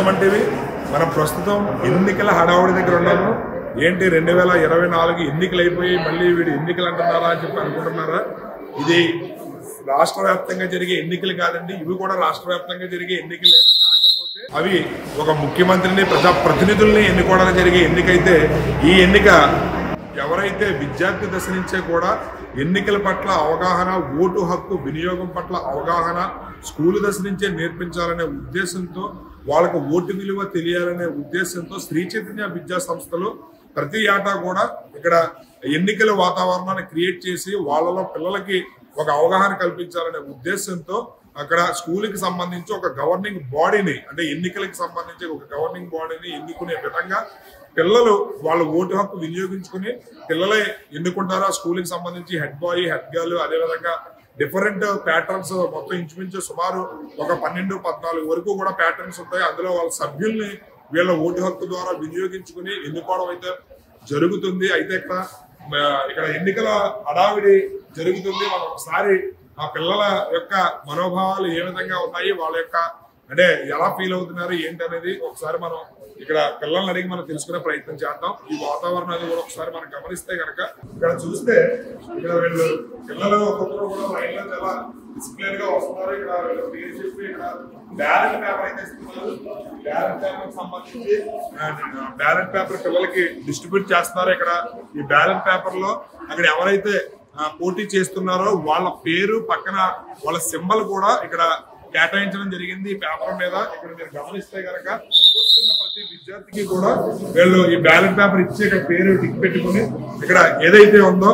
Suman TV మనం ప్రస్తుతం ఎన్నికల హడావుడి దగ్గర ఉన్నాము. ఏంటి 2024 ఎన్నికలు అయిపోయి మళ్ళీ వీడు ఎన్నికలు అంటున్నారా అని చెప్పి అనుకుంటున్నారా? ఇది రాష్ట్ర వ్యాప్తంగా జరిగే ఎన్నికలు కాదండి, ఇవి కూడా రాష్ట్ర వ్యాప్తంగా జరిగే ఎన్నికలే. కాకపోతే అవి ఒక ముఖ్యమంత్రిని ప్రజాప్రతినిధుల్ని ఎన్నుకోవడానికి జరిగే ఎన్నికైతే ఈ ఎన్నిక ఎవరైతే విద్యార్థి దశ నుంచే కూడా ఎన్నికల పట్ల అవగాహన, ఓటు హక్కు వినియోగం పట్ల అవగాహన స్కూలు దశ నుంచే నేర్పించాలనే ఉద్దేశంతో, వాళ్ళకు ఓటు విలువ తెలియాలనే ఉద్దేశంతో శ్రీ చైతన్య విద్యా సంస్థలు ప్రతి ఏటా కూడా ఇక్కడ ఎన్నికల వాతావరణాన్ని క్రియేట్ చేసి వాళ్ళలో పిల్లలకి ఒక అవగాహన కల్పించాలనే ఉద్దేశంతో అక్కడ స్కూల్కి సంబంధించి ఒక గవర్నింగ్ బాడీని, అంటే ఎన్నికలకు సంబంధించి ఒక గవర్నింగ్ బాడీని ఎన్నుకునే విధంగా పిల్లలు వాళ్ళ ఓటు హక్కు వినియోగించుకుని పిల్లలే ఎన్నుకుంటారు. ఆ స్కూల్కి సంబంధించి హెడ్ బాయ్, హెడ్ గర్ల్, అదేవిధంగా డిఫరెంట్ ప్యాటర్న్స్ మొత్తం ఇంచుమించు సుమారు ఒక 12-14 వరకు కూడా ప్యాటర్న్స్ ఉంటాయి. అందులో వాళ్ళ సభ్యుల్ని వీళ్ళ ఓటు హక్కు ద్వారా వినియోగించుకుని ఎన్నుకోవడం అయితే జరుగుతుంది. అయితే ఇక్కడ ఎన్నికల హడావిడి జరుగుతుంది. మనం ఒకసారి ఆ పిల్లల యొక్క మనోభావాలు ఏ విధంగా ఉన్నాయి, వాళ్ళ యొక్క అంటే ఎలా ఫీల్ అవుతున్నారు ఏంటి అనేది ఒకసారి మనం ఇక్కడ పిల్లల్ని అడిగి మనం తెలుసుకునే ప్రయత్నం చేద్దాం. ఈ వాతావరణాన్ని కూడా ఒకసారి మనం గమనిస్తే కనుక ఇక్కడ చూస్తే ఇక్కడ వీళ్ళు పిల్లలు ఒక్కొక్కరు కూడా లైన్ లో చాలా డిసిప్లిన్ గా వస్తున్నారు. ఇక్కడ ఇక్కడ బ్యాలెట్ పేపర్ అయితే ఇస్తున్నారు. బ్యాలెట్ పేపర్ సంబంధించి బ్యాలెట్ పేపర్ పిల్లలకి డిస్ట్రిబ్యూట్ చేస్తున్నారు. ఇక్కడ ఈ బ్యాలెట్ పేపర్ లో అక్కడ ఎవరైతే పోటీ చేస్తున్నారో వాళ్ళ పేరు పక్కన వాళ్ళ సింబల్ కూడా ఇక్కడ కేటాయించడం జరిగింది ఈ పేపర్ మీద. ఇక్కడ మీరు గమనిస్తే కనుక వస్తున్న ప్రతి విద్యార్థికి కూడా వీళ్ళు ఈ బ్యాలెట్ పేపర్ ఇచ్చి ఇక్కడ పేరు టిక్ పెట్టుకుని ఇక్కడ ఏదైతే ఉందో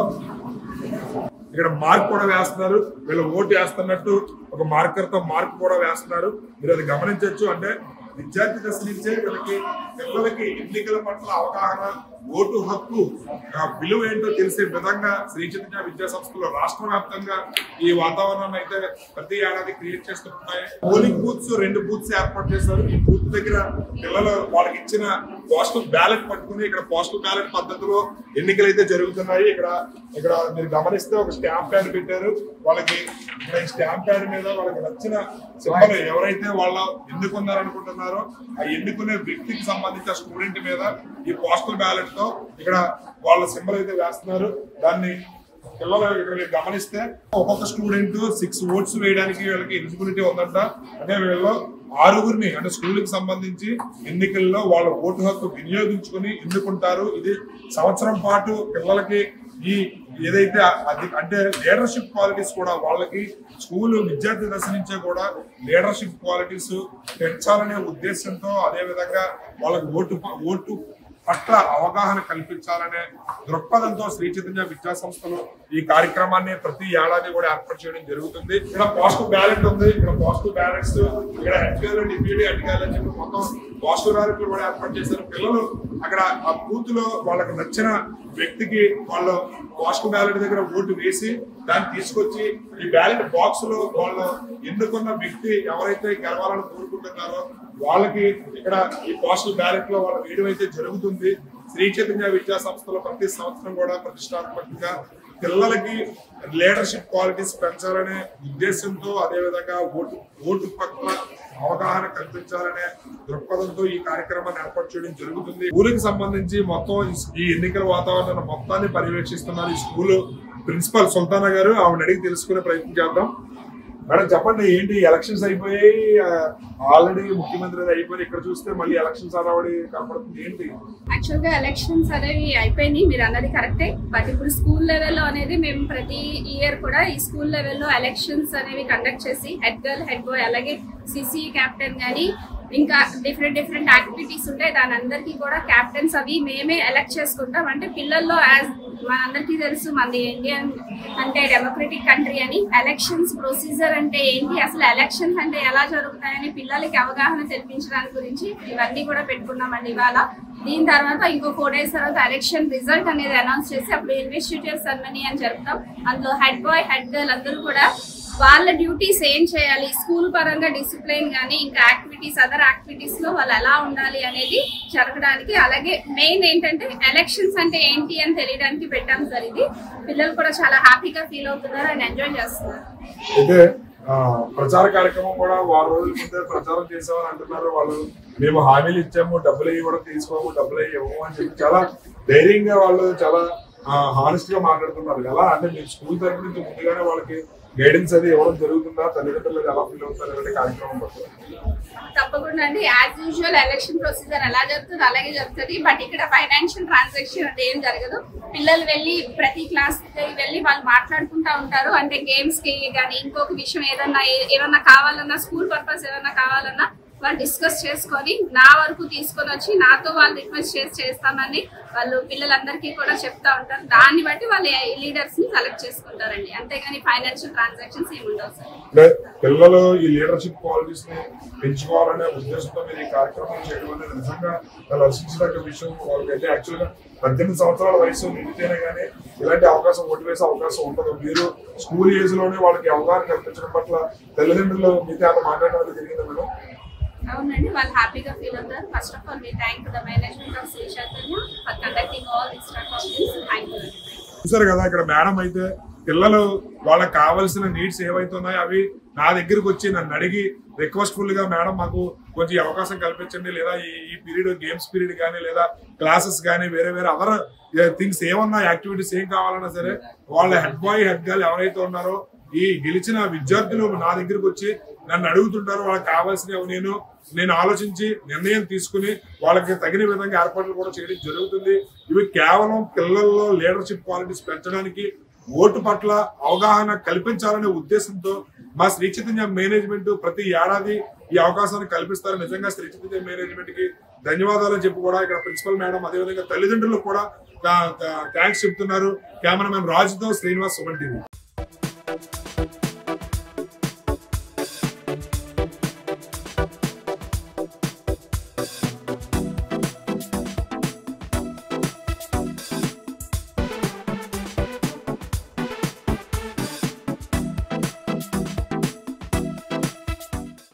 ఇక్కడ మార్క్ కూడా వేస్తున్నారు. వీళ్ళు ఓటు వేస్తున్నట్టు ఒక మార్కర్ తో మార్క్ కూడా వేస్తున్నారు. మీరు అది గమనించవచ్చు. అంటే విద్యార్థి దశ నుంచే పిల్లలకి ఎన్నికల పట్ల అవగాహన, ఓటు హక్కు విలువ ఏంటో తెలిసే విధంగా శ్రీ చైతన్య విద్యా సంస్థలు రాష్ట్ర వ్యాప్తంగా ఈ వాతావరణాన్ని అయితే ప్రతి ఏడాది క్రియేట్ చేస్తుంటాయి. పోలింగ్ బూత్స్ 2 బూత్స్ ఏర్పాటు చేశారు. ఈ బూత్ దగ్గర పిల్లలు వాళ్ళకి ఇచ్చిన పోస్టల్ బ్యాలెట్ పట్టుకుని ఇక్కడ పోస్టల్ బ్యాలెట్ పద్ధతిలో ఎన్నికలు అయితే జరుగుతున్నాయి. ఇక్కడ మీరు గమనిస్తే ఒక స్టాంప్ ప్యాడ్ పెట్టారు వాళ్ళకి. ఇక్కడ ఈ స్టాంప్ ప్యాడ్ మీద వాళ్ళకి నచ్చిన సింబల్ ఎవరైతే వాళ్ళ ఎన్నుకున్నారనుకుంటున్నారో ఆ ఎన్నుకునే వ్యక్తికి సంబంధించిన స్టూడెంట్ మీద ఈ పోస్టల్ బ్యాలెట్ తో ఇక్కడ వాళ్ళ సింబల్ అయితే వేస్తున్నారు. దాన్ని పిల్లలు ఇక్కడ గమనిస్తే ఒక్కొక్క స్టూడెంట్ 6 ఓట్స్ వేయడానికి వీళ్ళకి ఎలిజిబిలిటీ ఉందంట. అంటే వీళ్ళు 6గురిని అంటే స్కూల్కి సంబంధించి ఎన్నికల్లో వాళ్ళ ఓటు హక్కు వినియోగించుకుని ఎన్నుకుంటారు. ఇది సంవత్సరం పాటు పిల్లలకి ఈ ఏదైతే అంటే లీడర్షిప్ క్వాలిటీస్ కూడా వాళ్ళకి స్కూల్ విద్యార్థి దశ నుంచే కూడా లీడర్షిప్ క్వాలిటీస్ పెంచాలనే ఉద్దేశంతో, అదేవిధంగా వాళ్ళకి ఓటు పట్ల అవగాహన కల్పించాలనే దృక్పథంతో శ్రీ చైతన్య విద్యా సంస్థలు ఈ కార్యక్రమాన్ని ప్రతి ఏడాది కూడా ఏర్పాటు చేయడం జరుగుతుంది. ఇక్కడ పోస్టల్ బ్యాలెట్ ఉంది. ఇక్కడ పోస్టల్ బ్యాలెట్స్ ఇక్కడ head girl, deputy head girl అని చెప్పి మొత్తం పోస్టల్ బ్యాలెట్లు కూడా ఏర్పాటు చేశారు. పిల్లలు అక్కడ ఆ బూత్ లో వాళ్ళకి నచ్చిన వ్యక్తికి వాళ్ళు పోస్టల్ బ్యాలెట్ దగ్గర ఓటు వేసి దాన్ని తీసుకొచ్చి ఈ బ్యాలెట్ బాక్స్ లో వాళ్ళు ఎన్నుకున్న వ్యక్తి ఎవరైతే గెలవాలని కోరుకుంటున్నారో వాళ్ళకి ఇక్కడ ఈ పోస్టల్ బ్యాలెట్ లో వాళ్ళ వేయడం అయితే జరుగుతుంది. శ్రీ చైతన్య విద్యా సంస్థలో ప్రతి సంవత్సరం కూడా ప్రతిష్టాత్మకంగా పిల్లలకి లీడర్షిప్ క్వాలిటీస్ పెంచాలనే ఉద్దేశంతో, అదేవిధంగా ఓటు పట్ల అవగాహన కల్పించాలనే దృక్పథంతో ఈ కార్యక్రమాన్ని ఏర్పాటు చేయడం జరుగుతుంది. స్కూల్కి సంబంధించి మొత్తం ఈ ఎన్నికల వాతావరణాన్ని మొత్తాన్ని పర్యవేక్షిస్తున్నారు ఈ స్కూల్ ప్రిన్సిపల్ సుల్తానా గారు. ఆవిడ అడిగి తెలుసుకునే ప్రయత్నం చేద్దాం. మేడం చెప్పండి, ఏంటి ఎలక్షన్స్ అయిపోయాయి, ఆల్రెడీ ముఖ్యమంత్రి అయిపోయి ఇక్కడ చూస్తే మళ్ళీ ఎలక్షన్స్ అలవాడి కనపడుతుంది, ఏంటి? యాక్చువల్ గా ఎలక్షన్స్ అనేవి అయిపోయినాయి, మీరు అన్నది కరెక్టే. బట్ ఇప్పుడు స్కూల్ లెవెల్లో అనేది మేము ప్రతి ఇయర్ కూడా ఈ స్కూల్ లెవెల్లో ఎలక్షన్స్ అనేవి కండక్ట్ చేసి హెడ్ గర్ల్, హెడ్ బాయ్, అలాగే సిసి క్యాప్టెన్ కానీ ఇంకా డిఫరెంట్ యాక్టివిటీస్ ఉంటాయి. దాని అందరికీ కూడా క్యాప్టెన్స్ అవి మేమే ఎలక్ట్ చేసుకుంటాం. అంటే పిల్లల్లో మనందరికీ తెలుసు మనది ఇండియన్ అంటే డెమోక్రటిక్ కంట్రీ అని. ఎలక్షన్స్ ప్రొసీజర్ అంటే ఏంటి, అసలు ఎలక్షన్స్ అంటే ఎలా జరుగుతాయని పిల్లలకి అవగాహన తెప్పించడానికి గురించి ఇవన్నీ కూడా పెట్టుకున్నామండి ఇవాళ. దీని తర్వాత ఇంకో 4 days తర్వాత ఎలక్షన్ రిజల్ట్ అనేది అనౌన్స్ చేసి అప్పుడు ఇన్వెస్టిగేటివ్ సెరమనీ అని జరుపుతాం. అందులో హెడ్ బాయ్, హెడ్ గర్ల్ అందరూ కూడా వాళ్ళ డ్యూటీస్ ఏం చేయాలి, స్కూల్ పరంగా డిసిప్లిన్ కానీ ఇంకా యాక్టివిటీస్, అదర్ యాక్టివిటీస్ లో వాళ్ళు ఎలా ఉండాలి అనేది జరగడానికి, అలాగే మెయిన్ ఏంటంటే ఎలక్షన్స్ అంటే ఏంటి అని తెలియడానికి పెట్టాం సార్. ఇది పిల్లలు కూడా చాలా హ్యాపీగా ఫీల్ అవుతున్నారు అండ్ ఎంజాయ్ చేస్తున్నారు. అయితే ప్రచార కార్యక్రమం కూడా వారం రోజుల ముందే ప్రచారం చేసామని అంటున్నారు వాళ్ళు. మేము హామీలు ఇచ్చాము, డబ్బులు అయ్యి కూడా తీసుకోము, డబ్బులు అయ్యి ఇవ్వము అని చెప్పి చాలా ధైర్యంగా వాళ్ళు చాలా హానెస్ట్ గా మాట్లాడుతున్నారు. ఎలా అంటే మీరు స్కూల్ తరఫు నుంచి ముందుగానే వాళ్ళకి గైడెన్స్ అది ఇవ్వడం జరుగుతుందా, తల్లిదండ్రులు ఎలా ఫీల్ అవుతారు అనే కార్యక్రమం పడుతుంది. తప్పకుండా అండి. యాజ్ యూజువల్ ఎలక్షన్ ప్రొసీజర్ ఎలా జరుగుతుంది అలాగే జరుగుతుంది. బట్ ఇక్కడ ఫైనాన్షియల్ ట్రాన్సాక్షన్ అంటే ఏం జరగదు. పిల్లలు వెళ్ళి ప్రతి క్లాస్ వెళ్ళి వాళ్ళు మాట్లాడుకుంటా ఉంటారు. అంటే గేమ్స్ కి కానీ ఇంకొక విషయం ఏదన్నా కావాలన్నా, స్కూల్ పర్పస్ ఏదన్నా కావాలన్నా వాళ్ళు డిస్కస్ చేసుకొని నా వరకు తీసుకొని వచ్చి నాతో వాళ్ళు రిక్వెస్ట్ చేస్తామని వాళ్ళు పిల్లలందరికీ కూడా చెప్తా ఉంటారు. దాన్ని బట్టి వాళ్ళు లీడర్స్ ని సెలెక్ట్ చేసుకుంటారండి. అంతేగాని ఫైనాన్షియల్ ట్రాన్సాక్షన్స్ ఏమి ఉండవు సార్. పిల్లలు ఈ లీడర్షిప్ క్వాలిటీస్ ని పెంచుకోవాలనే ఉద్దేశంతో మీరు ఈ కార్యక్రమం చేయడం అనేది నిజంగా చాలా హర్షించదగ్గ విషయం. వాళ్ళకైతే యాక్చువల్ గా 18 సంవత్సరాల వయసు నిండితేనే కానీ ఇలాంటి అవకాశం ఓటు వేసే అవకాశం ఉండదు. మీరు స్కూల్ ఏజ్ లోనే వాళ్ళకి అవగాహన కల్పించడం పట్ల తల్లిదండ్రులు మీతో అలా మాట్లాడడం జరిగింది మేడం? అవునండి, వాళ్ళు హ్యాపీగా ఫీల్ అవుతారు. First of all we thank the management of Shri Chaitanya for conducting all this type of things. Thank you. చూసారు కదా ఇక్కడ మేడం అయితే పిల్లలు వాళ్ళకి కావాల్సిన నీడ్స్ ఏవైతే ఉన్నాయో అవి నా దగ్గరకు వచ్చి నన్ను అడిగి రిక్వెస్ట్ఫుల్ గా మేడం మాకు కొంచెం అవకాశం కల్పించండి, లేదా ఈ పీరియడ్ గేమ్స్ పీరియడ్ కానీ లేదా క్లాసెస్ కానీ వేరే అదర్ థింగ్స్ ఏమన్నా యాక్టివిటీస్ ఏం కావాలన్నా సరే వాళ్ళ హెడ్ బాయ్ హెడ్ గర్ల్ ఎవరైతే ఉన్నారో ఈ గెలిచిన విద్యార్థులు నా దగ్గరకు వచ్చి నన్ను అడుగుతుంటారు. వాళ్ళకి కావాల్సినవి నేను ఆలోచించి నిర్ణయం తీసుకుని వాళ్ళకి తగిన విధంగా ఏర్పాట్లు కూడా చేయడం జరుగుతుంది. ఇవి కేవలం పిల్లల్లో లీడర్షిప్ క్వాలిటీస్ పెంచడానికి, ఓటు పట్ల అవగాహన కల్పించాలనే ఉద్దేశంతో మా శ్రీ చైతన్య మేనేజ్మెంట్ ప్రతి ఏడాది ఈ అవకాశాన్ని కల్పిస్తారు. నిజంగా శ్రీ చైతన్య మేనేజ్మెంట్ కి ధన్యవాదాలు చెప్పి కూడా ఇక్కడ ప్రిన్సిపల్ మేడం అదేవిధంగా తల్లిదండ్రులకు కూడా థ్యాంక్స్ చెప్తున్నారు. కెమెరామెన్ రాజుతో శ్రీనివాస్, సుమన్ టీవీ.